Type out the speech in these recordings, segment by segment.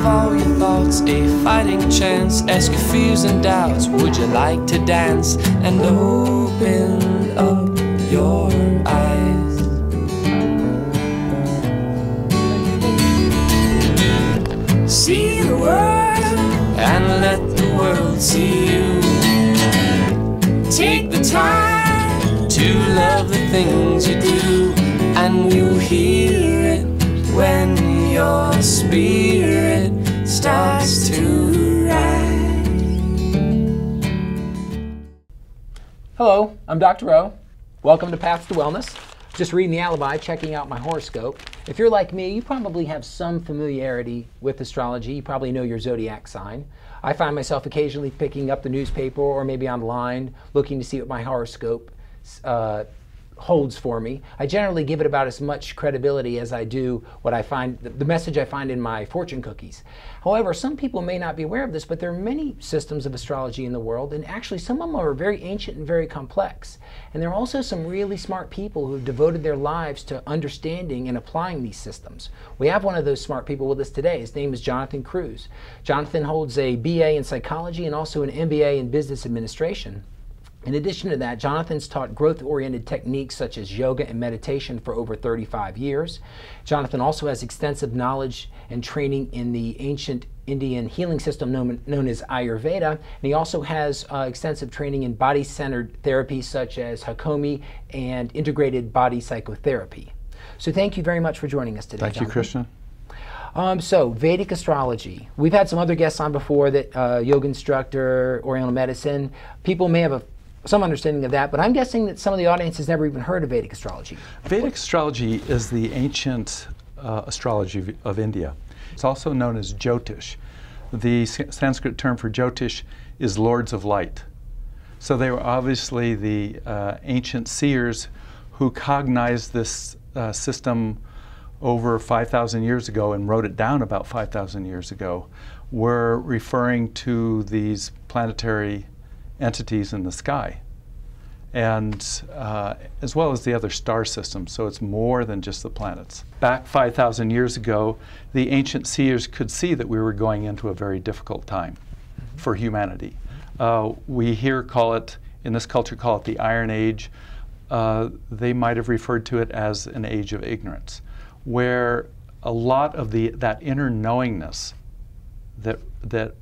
all your thoughts a fighting chance. Ask your fears and doubts. Would you like to dance? And open up your eyes. See the world and let the world see you. Take the time to love the things you do, and you hear it when your spirit starts to rise. Hello, I'm Dr. O. Welcome to Paths to Wellness. Just reading the alibi, checking out my horoscope. If you're like me, you probably have some familiarity with astrology. You probably know your zodiac sign. I find myself occasionally picking up the newspaper or maybe online, looking to see what my horoscope holds for me. I generally give it about as much credibility as I do what I find, the message I find in my fortune cookies. However, some people may not be aware of this, but there are many systems of astrology in the world, and actually some of them are very ancient and very complex. And there are also some really smart people who have devoted their lives to understanding and applying these systems. We have one of those smart people with us today. His name is Jonathan Cruz. Jonathan holds a BA in psychology and also an MBA in business administration. In addition to that, Jonathan's taught growth-oriented techniques such as yoga and meditation for over 35 years. Jonathan also has extensive knowledge and training in the ancient Indian healing system known as Ayurveda, and he also has extensive training in body-centered therapies such as Hakomi and integrated body psychotherapy. So thank you very much for joining us today, Thank you, Christian. So, Vedic astrology. We've had some other guests on before, that yoga instructor, Oriental medicine. People may have some understanding of that, but I'm guessing that some of the audience has never even heard of Vedic astrology. Vedic astrology is the ancient astrology of India. It's also known as Jyotish. The Sanskrit term for Jyotish is lords of light. So they were obviously the ancient seers who cognized this system over 5,000 years ago and wrote it down about 5,000 years ago, were referring to these planetary entities in the sky, and as well as the other star systems, so it's more than just the planets. Back 5,000 years ago, the ancient seers could see that we were going into a very difficult time for humanity. We here call it, in this culture, call it the Iron Age. They might have referred to it as an age of ignorance, where a lot of that inner knowingness that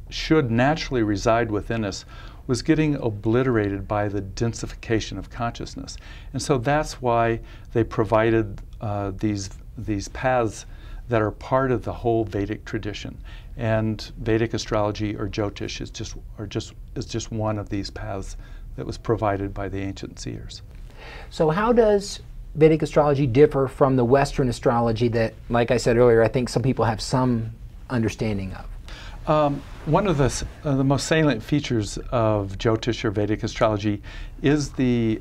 should naturally reside within us was getting obliterated by the densification of consciousness. And so that's why they provided these paths that are part of the whole Vedic tradition. And Vedic astrology, or Jyotish, is just one of these paths that was provided by the ancient seers. So how does Vedic astrology differ from the Western astrology that, like I said earlier, I think some people have some understanding of? One of the most salient features of Jyotish or Vedic astrology is the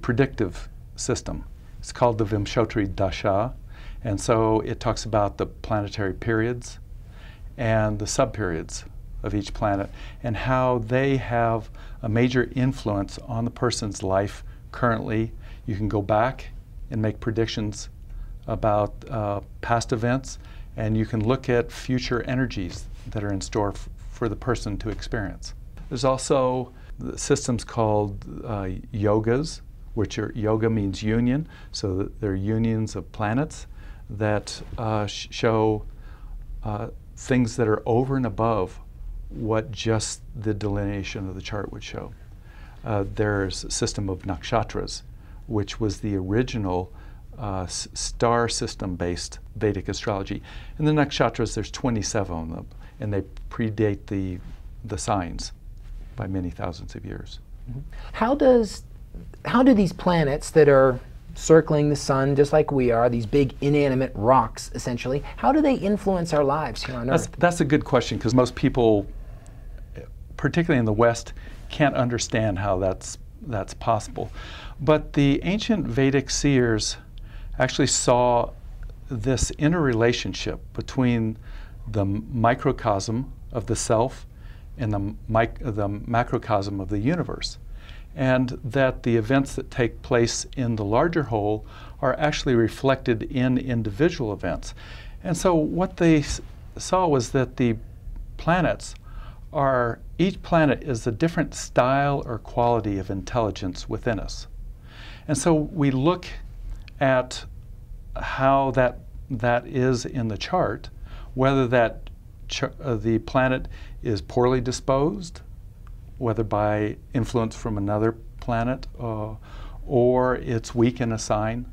predictive system. It's called the Vimshotri Dasha, and so it talks about the planetary periods and the subperiods of each planet and how they have a major influence on the person's life currently. You can go back and make predictions about past events, and you can look at future energies that are in store for the person to experience. There's also systems called yogas, which yoga means union, so they're unions of planets that show things that are over and above what just the delineation of the chart would show. There's a system of nakshatras, which was the original star system-based Vedic astrology. In the nakshatras, there's 27 of them, and they predate the signs by many thousands of years. Mm-hmm. How do these planets that are circling the sun, just like we are, these big inanimate rocks, essentially, how do they influence our lives here on Earth? That's a good question, because most people, particularly in the West, can't understand how that's possible. But the ancient Vedic seers actually saw this interrelationship between the microcosm of the self and the macrocosm of the universe, and that the events that take place in the larger whole are actually reflected in individual events. And so what they saw was that the planets are, each planet is a different style or quality of intelligence within us. And so we look at how that is in the chart, whether that the planet is poorly disposed, whether by influence from another planet, or it's weak in a sign.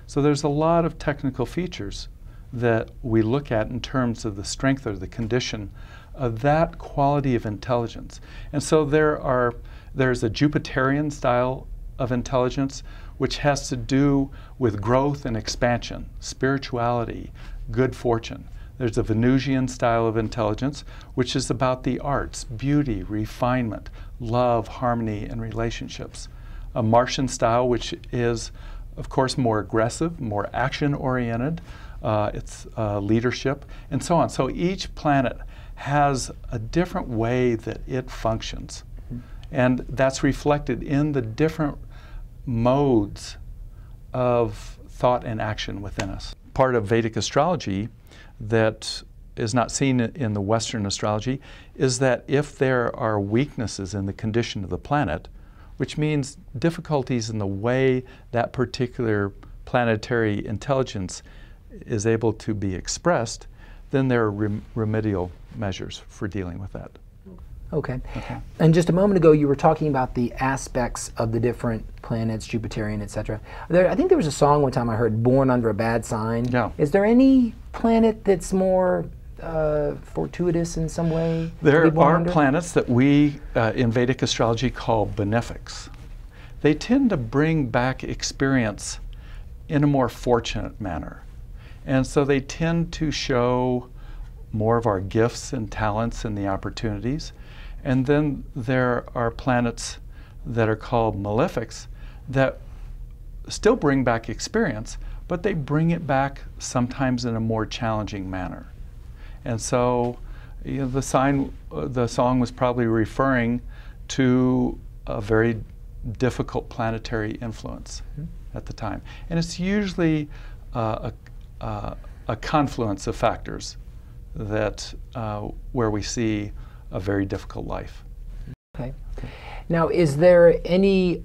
So there's a lot of technical features that we look at in terms of the strength or the condition of that quality of intelligence. And so there's a Jupiterian style of intelligence, which has to do with growth and expansion, spirituality, good fortune. There's a Venusian style of intelligence, which is about the arts, beauty, refinement, love, harmony, and relationships. A Martian style, which is, of course, more aggressive, more action-oriented. It's leadership, and so on. So each planet has a different way that it functions. And that's reflected in the different modes of thought and action within us. Part of Vedic astrology that is not seen in the Western astrology is that if there are weaknesses in the condition of the planet, which means difficulties in the way that particular planetary intelligence is able to be expressed, then there are remedial measures for dealing with that. Okay. And just a moment ago, you were talking about the aspects of the different planets, Jupiterian, etc. I think there was a song one time I heard, "Born Under a Bad Sign." Yeah. Is there any planet that's more fortuitous in some way? There are planets that we in Vedic astrology call benefics. They tend to bring back experience in a more fortunate manner. And so they tend to show more of our gifts and talents and the opportunities. And then there are planets that are called malefics that still bring back experience, but they bring it back sometimes in a more challenging manner. And so the song was probably referring to a very difficult planetary influence at the time. And it's usually a confluence of factors that where we see a very difficult life. Okay. Now, is there any,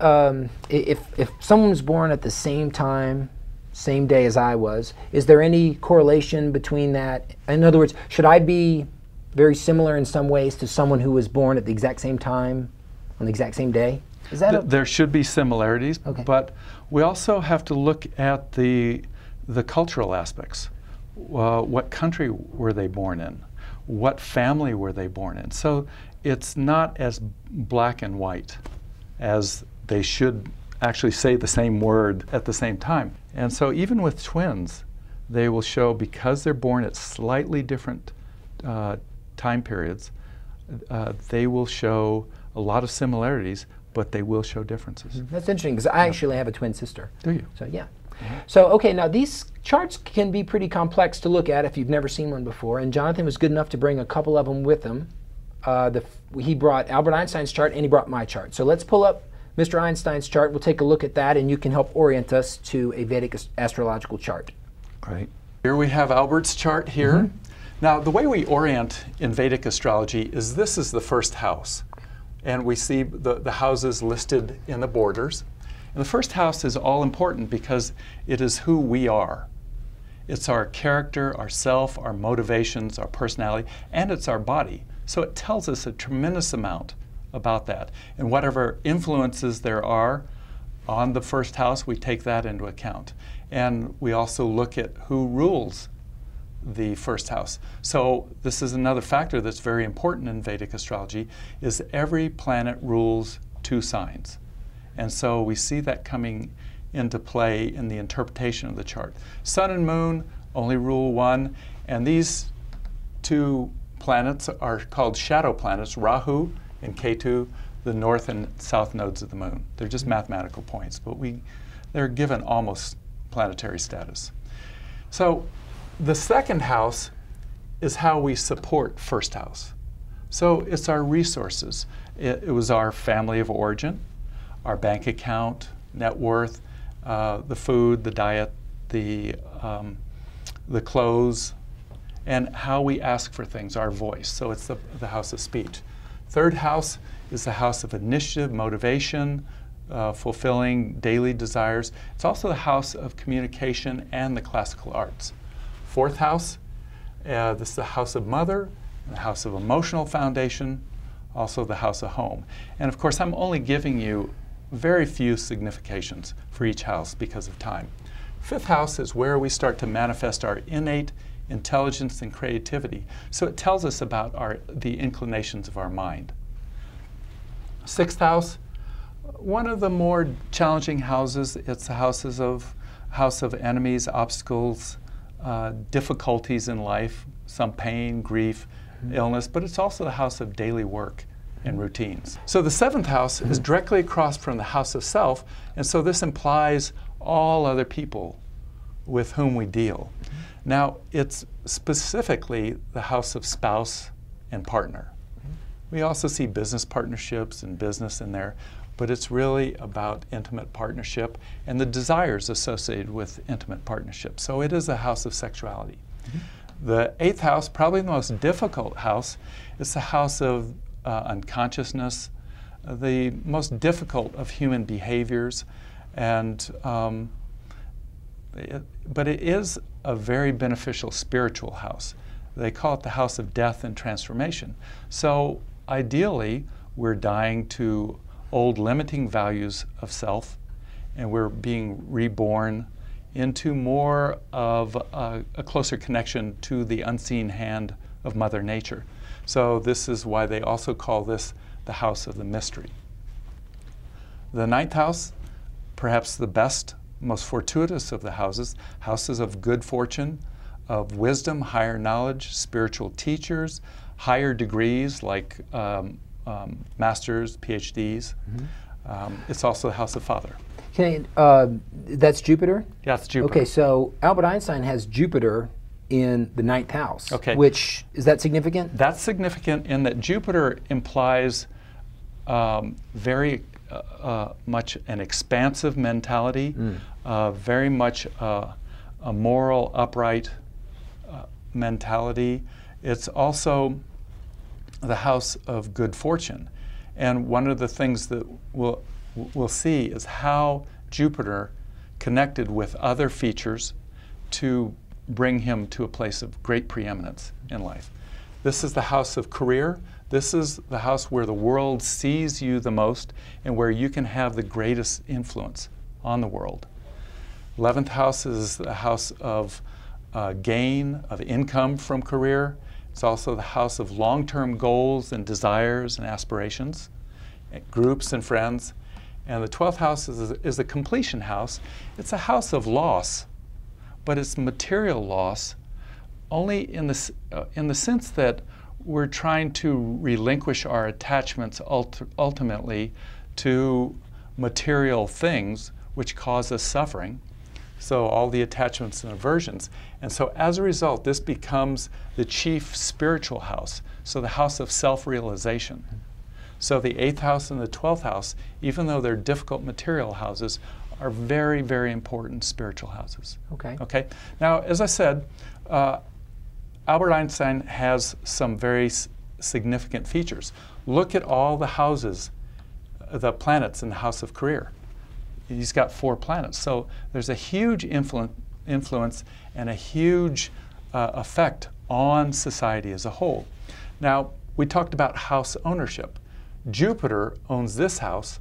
if someone was born at the same time, same day as I was, is there any correlation between that? In other words, should I be very similar in some ways to someone who was born at the exact same time, on the exact same day? Is that there should be similarities, but we also have to look at the cultural aspects. What country were they born in? What family were they born in? So it's not as black and white as they should actually say the same word at the same time. And so even with twins, they will show, because they're born at slightly different time periods, they will show a lot of similarities, but they will show differences. That's interesting, because I actually have a twin sister. Do you? So yeah. So, okay, now these charts can be pretty complex to look at if you've never seen one before, and Jonathan was good enough to bring a couple of them with him. He brought Albert Einstein's chart and he brought my chart. So let's pull up Mr. Einstein's chart. We'll take a look at that, and you can help orient us to a Vedic astrological chart. Great. Here we have Albert's chart here. Now, the way we orient in Vedic astrology is this is the first house, and we see the houses listed in the borders. And the first house is all important because it is who we are. It's our character, our self, our motivations, our personality, and it's our body. So it tells us a tremendous amount about that. And whatever influences there are on the first house, we take that into account. And we also look at who rules the first house. So this is another factor that's very important in Vedic astrology, is every planet rules 2 signs. And so we see that coming into play in the interpretation of the chart. Sun and moon only rule 1, and these 2 planets are called shadow planets, Rahu and Ketu, the north and south nodes of the moon. They're just mathematical points, but they're given almost planetary status. So the second house is how we support first house. So it's our resources. It was our family of origin, our bank account, net worth, the food, the diet, the clothes, and how we ask for things, our voice. So it's the house of speech. Third house is the house of initiative, motivation, fulfilling daily desires. It's also the house of communication and the classical arts. Fourth house, this is the house of mother, the house of emotional foundation, also the house of home. And of course, I'm only giving you very few significations for each house because of time. Fifth house is where we start to manifest our innate intelligence and creativity. So it tells us about the inclinations of our mind. Sixth house, one of the more challenging houses. It's the house of enemies, obstacles, difficulties in life, some pain, grief, illness, but it's also the house of daily work and routines. So the seventh house is directly across from the house of self, and so this implies all other people with whom we deal. Now, it's specifically the house of spouse and partner. We also see business partnerships and business in there, but it's really about intimate partnership and the desires associated with intimate partnership. So it is a house of sexuality. The eighth house, probably the most difficult house, is the house of unconsciousness, the most difficult of human behaviors, and but it is a very beneficial spiritual house. They call it the house of death and transformation. So ideally, we're dying to old limiting values of self, and we're being reborn into more of a closer connection to the unseen hand of Mother Nature. So this is why they also call this the house of the mystery. The ninth house, perhaps the best, most fortuitous of the houses, houses of good fortune, of wisdom, higher knowledge, spiritual teachers, higher degrees like masters, PhDs. It's also the house of father. Okay, that's Jupiter? Yeah, it's Jupiter. Okay, so Albert Einstein has Jupiter in the ninth house. Okay. Which, is that significant? That's significant in that Jupiter implies very much an expansive mentality, very much a moral, upright mentality. It's also the house of good fortune. And one of the things that we'll see is how Jupiter connected with other features to bring him to a place of great preeminence in life. This is the house of career. This is the house where the world sees you the most and where you can have the greatest influence on the world. 11th house is the house of gain, of income from career. It's also the house of long-term goals and desires and aspirations, groups and friends. And the 12th house is the completion house. It's a house of loss, but it's material loss only in the sense that we're trying to relinquish our attachments ultimately to material things which cause us suffering. So all the attachments and aversions. And so as a result, this becomes the chief spiritual house, so the house of self-realization. So the 8th house and the 12th house, even though they're difficult material houses, are very, very important spiritual houses. Okay. Okay. Now, as I said, Albert Einstein has some very significant features. Look at all the houses, the planets in the house of career. He's got 4 planets. So there's a huge influence and a huge effect on society as a whole. Now, we talked about house ownership. Jupiter owns this house,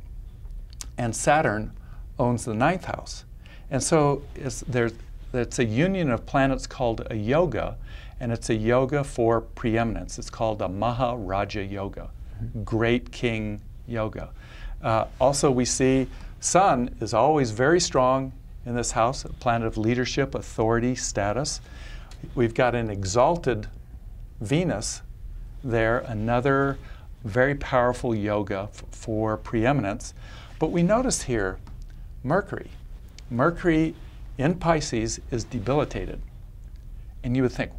and Saturn owns the 9th house. And so it's a union of planets called a yoga, and it's a yoga for preeminence. It's called a Maharaja Yoga, great king yoga. Also, we see Sun is always very strong in this house, a planet of leadership, authority, status. We've got an exalted Venus there, another very powerful yoga for preeminence. But we notice here Mercury. Mercury in Pisces is debilitated. And you would think,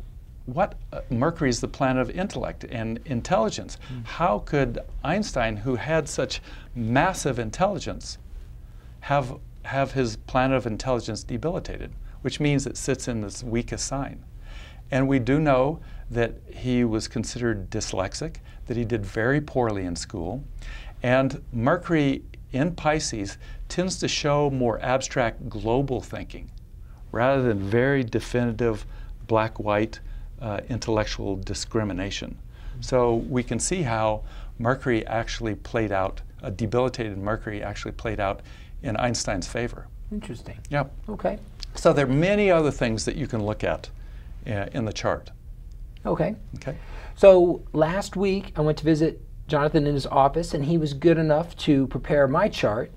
what? Mercury is the planet of intellect and intelligence. How could Einstein, who had such massive intelligence, have his planet of intelligence debilitated, which means it sits in this weakest sign. And we do know that he was considered dyslexic, that he did very poorly in school. And Mercury in Pisces tends to show more abstract global thinking rather than very definitive black-white intellectual discrimination. So we can see how Mercury actually played out, a debilitated Mercury actually played out in Einstein's favor. Interesting. Yeah. Okay. So there are many other things that you can look at in the chart. Okay. Okay. So last week I went to visit Jonathan in his office, and he was good enough to prepare my chart.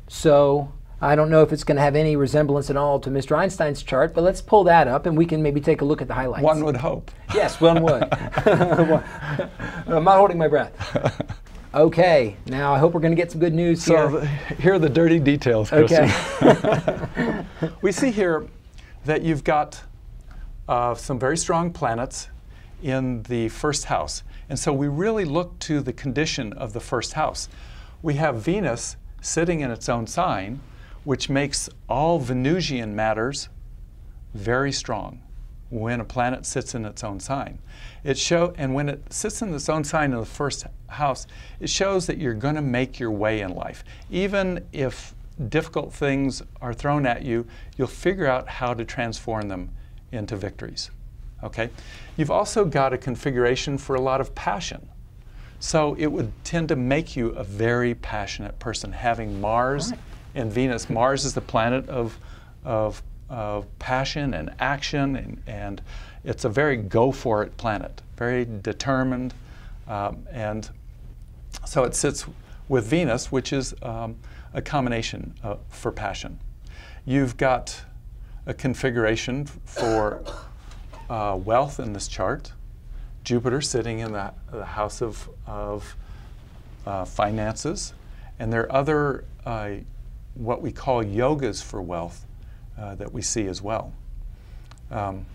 So I don't know if it's going to have any resemblance at all to Mr. Einstein's chart, but let's pull that up and we can maybe take a look at the highlights. One would hope. Yes, one would. I'm not holding my breath. Okay, now I hope we're going to get some good news here. So here are the dirty details, Kristen. Okay. We see here that you've got some very strong planets in the first house. And so we really look to the condition of the first house. We have Venus sitting in its own sign, which makes all Venusian matters very strong when a planet sits in its own sign. And when it sits in its own sign in the first house, it shows that you're going to make your way in life. Even if difficult things are thrown at you, you'll figure out how to transform them into victories. Okay? You've also got a configuration for a lot of passion. So it would tend to make you a very passionate person, having Mars and Venus. Mars is the planet of passion and action, and it's a very go-for-it planet, very determined. And so it sits with Venus, which is a combination for passion. You've got a configuration for wealth in this chart. Jupiter sitting in the house of finances. And there are other what we call yogas for wealth that we see as well. Well,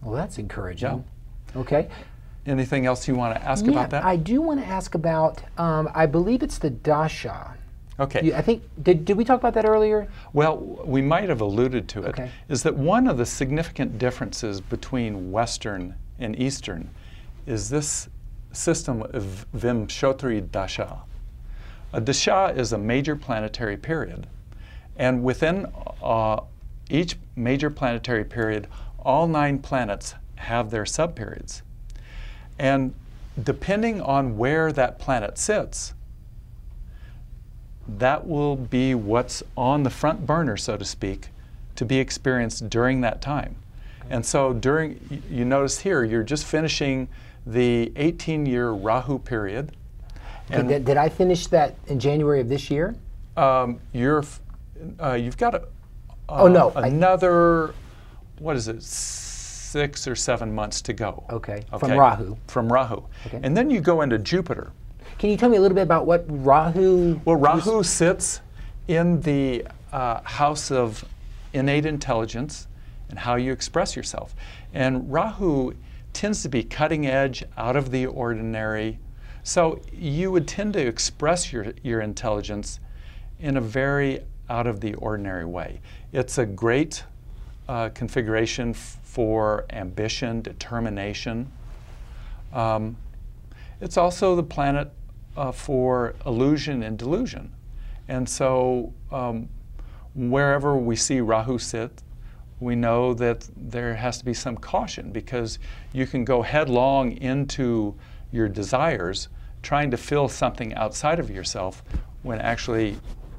that's encouraging. Yeah. Okay. Anything else you want to ask about that? I do want to ask about, I believe it's the dasha. Okay. I think, did we talk about that earlier? Well, we might have alluded to it. Okay. Is that one of the significant differences between Western and Eastern is this system of Vimshotri Dasha. A Dasha is a major planetary period. And within each major planetary period, all 9 planets have their subperiods. And depending on where that planet sits, that will be what's on the front burner, so to speak, to be experienced during that time. And so you notice here, you're just finishing the 18-year Rahu period. And did I finish that in January of this year? You've got another, what is it, 6 or 7 months to go. Okay. From Rahu. From Rahu. Okay. And then you go into Jupiter. Can you tell me a little bit about what Rahu? Well, Rahu sits in the house of innate intelligence and how you express yourself. And Rahu tends to be cutting edge, out of the ordinary. So you would tend to express your intelligence in a very out of the ordinary way. It's a great configuration for ambition, determination. It's also the planet for illusion and delusion. And so wherever we see Rahu sit, we know that there has to be some caution, because you can go headlong into your desires trying to fill something outside of yourself when actually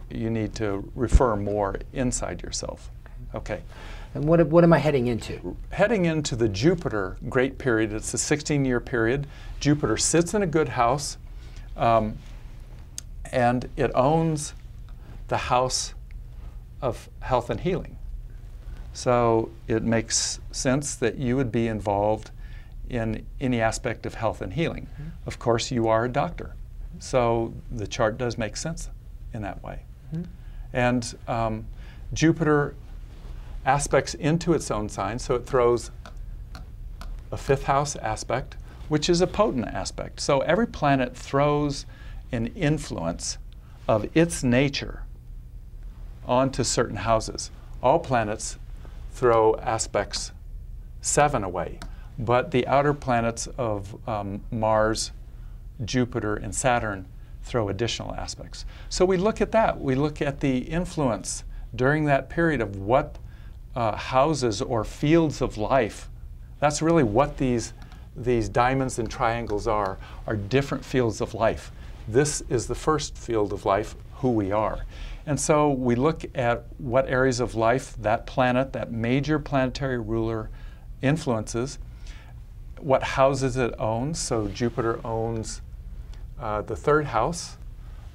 you need to refer more inside yourself. Okay. And what am I heading into? Heading into the Jupiter great period. It's a 16-year period. Jupiter sits in a good house, and it owns the house of health and healing. So it makes sense that you would be involved in any aspect of health and healing. Mm-hmm. Of course, you are a doctor, so the chart does make sense in that way. Mm-hmm. And Jupiter aspects into its own sign, so it throws a 5th house aspect, which is a potent aspect. So every planet throws an influence of its nature onto certain houses. All planets throw aspects 7 away. But the outer planets of Mars, Jupiter, and Saturn throw additional aspects. So we look at that. We look at the influence during that period of what houses or fields of life. That's really what these diamonds and triangles are different fields of life. This is the first field of life, who we are. And so we look at what areas of life that planet, that major planetary ruler, influences, what houses it owns. So Jupiter owns the 3rd house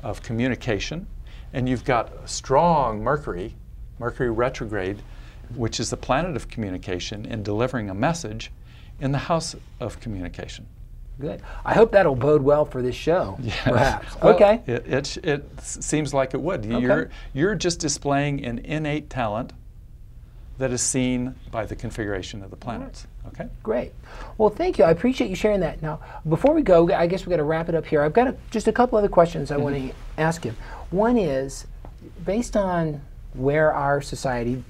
of communication, and you've got strong Mercury retrograde, which is the planet of communication and delivering a message in the house of communication. Good. I hope that'll bode well for this show, Yes. perhaps. Well, okay. It seems like it would. Okay. You're just displaying an innate talent that is seen by the configuration of the planets. Okay? Great. Well, thank you. I appreciate you sharing that. Now, before we go, I guess we've got to wrap it up here. I've got just a couple other questions I want to ask you. One is, based on where our society,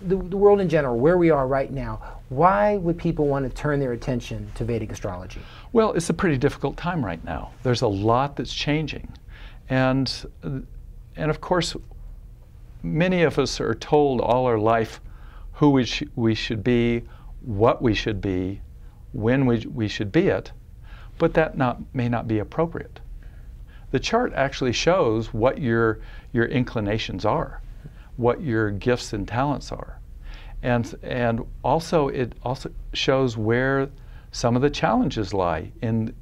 the world in general, where we are right now, why would people want to turn their attention to Vedic astrology? Well, it's a pretty difficult time right now. There's a lot that's changing. And of course, many of us are told all our life who we should be, what we should be, when we should be it, but that may not be appropriate. The chart actually shows what your inclinations are, what your gifts and talents are. And also it also shows where some of the challenges lie in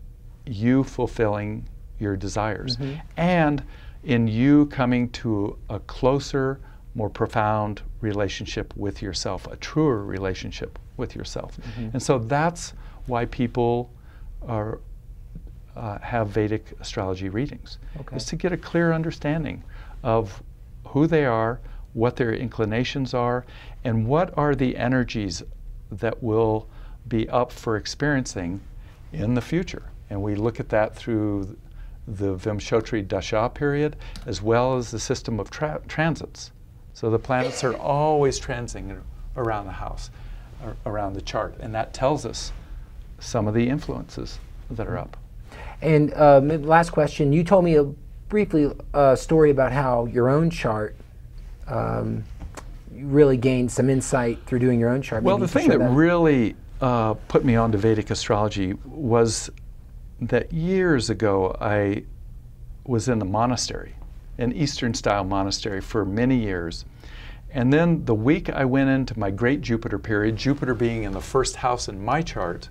you fulfilling your desires and in you coming to a closer, more profound relationship with yourself, a truer relationship with yourself. And so that's why people have Vedic astrology readings, is to get a clear understanding of who they are, what their inclinations are, and what are the energies that will be up for experiencing in the future. And we look at that through the Vimshotri Dasha period, as well as the system of transits. So the planets are always transiting around the house, around the chart, and that tells us some of the influences that are up. And last question, you told me briefly a story about how your own chart you really gained some insight through doing your own chart. Well, Maybe the thing that really put me onto Vedic astrology was that years ago I was in a monastery, an Eastern style monastery for many years. And then the week I went into my great Jupiter period, Jupiter being in the 1st house in my chart,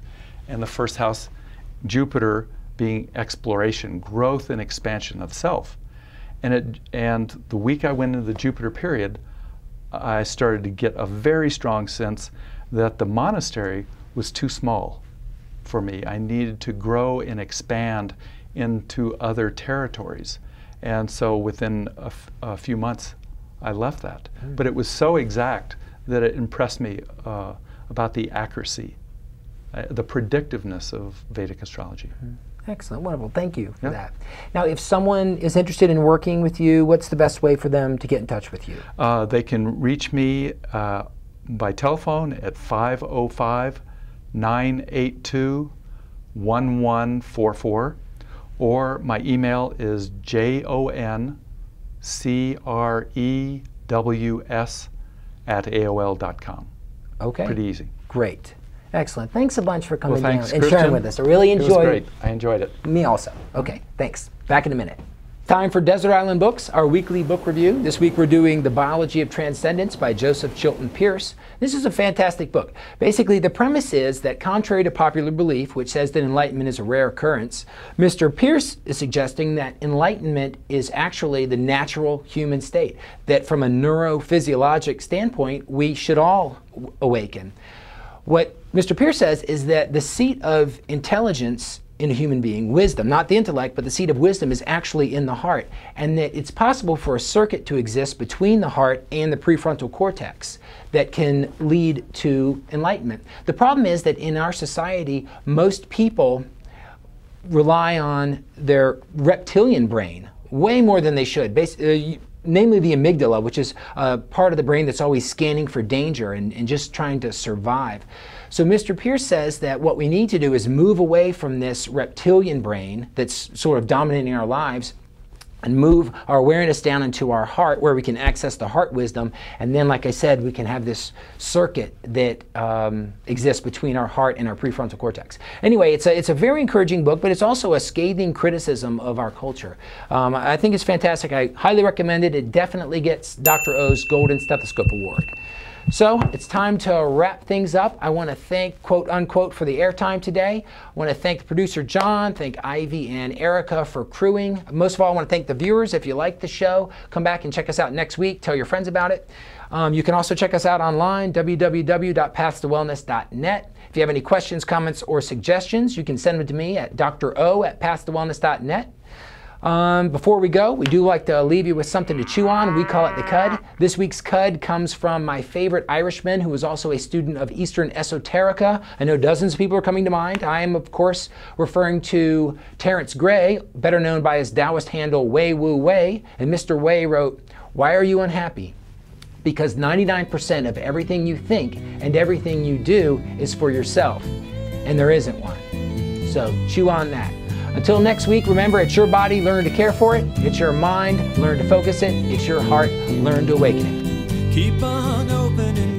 and the 1st house, Jupiter being exploration, growth and expansion of self. And the week I went into the Jupiter period, I started to get a very strong sense that the monastery was too small for me. I needed to grow and expand into other territories. And so within a few months, I left that. But it was so exact that it impressed me about the accuracy, the predictiveness of Vedic astrology. Excellent, wonderful, thank you for that. Now, if someone is interested in working with you, what's the best way for them to get in touch with you? They can reach me by telephone at 505-982-1144, or my email is joncrews@aol.com. Okay. Pretty easy. Great. Excellent. Thanks a bunch for coming down and Christian. sharing with us. I really enjoyed it. Was great. I enjoyed it. Me also. Okay, thanks. Back in a minute. Time for Desert Island Books, our weekly book review. This week we're doing The Biology of Transcendence by Joseph Chilton Pearce. This is a fantastic book. Basically, the premise is that contrary to popular belief, which says that enlightenment is a rare occurrence, Mr. Pearce is suggesting that enlightenment is actually the natural human state, that from a neurophysiologic standpoint, we should all awaken. What Mr. Pearce says is that the seat of intelligence in a human being, wisdom, not the intellect, but the seat of wisdom is actually in the heart, and that it's possible for a circuit to exist between the heart and the prefrontal cortex that can lead to enlightenment. The problem is that in our society, most people rely on their reptilian brain way more than they should. Namely the amygdala, which is part of the brain that's always scanning for danger and just trying to survive. So Mr. Pierce says that what we need to do is move away from this reptilian brain that's sort of dominating our lives and move our awareness down into our heart, where we can access the heart wisdom. And then, like I said, we can have this circuit that exists between our heart and our prefrontal cortex. Anyway, it's a very encouraging book, but it's also a scathing criticism of our culture. I think it's fantastic. I highly recommend it. It definitely gets Dr. O's Golden Stethoscope Award. So it's time to wrap things up. I want to thank, quote unquote, for the airtime today. I want to thank the producer John, thank Ivy and Erica for crewing. Most of all, I want to thank the viewers. If you like the show, come back and check us out next week. Tell your friends about it. You can also check us out online, www.pathtowellness.net. If you have any questions, comments, or suggestions, you can send them to me at dro@pathtowellness.net. Before we go, we do like to leave you with something to chew on. We call it the Cud. This week's Cud comes from my favorite Irishman, who was also a student of Eastern Esoterica. I know dozens of people are coming to mind. I am, of course, referring to Terence Gray, better known by his Taoist handle Wei Wu Wei. And Mr. Wei wrote, "Why are you unhappy? Because 99% of everything you think and everything you do is for yourself, and there isn't one." So chew on that. Until next week, remember, it's your body, learn to care for it. It's your mind, learn to focus it. It's your heart, learn to awaken it. Keep on opening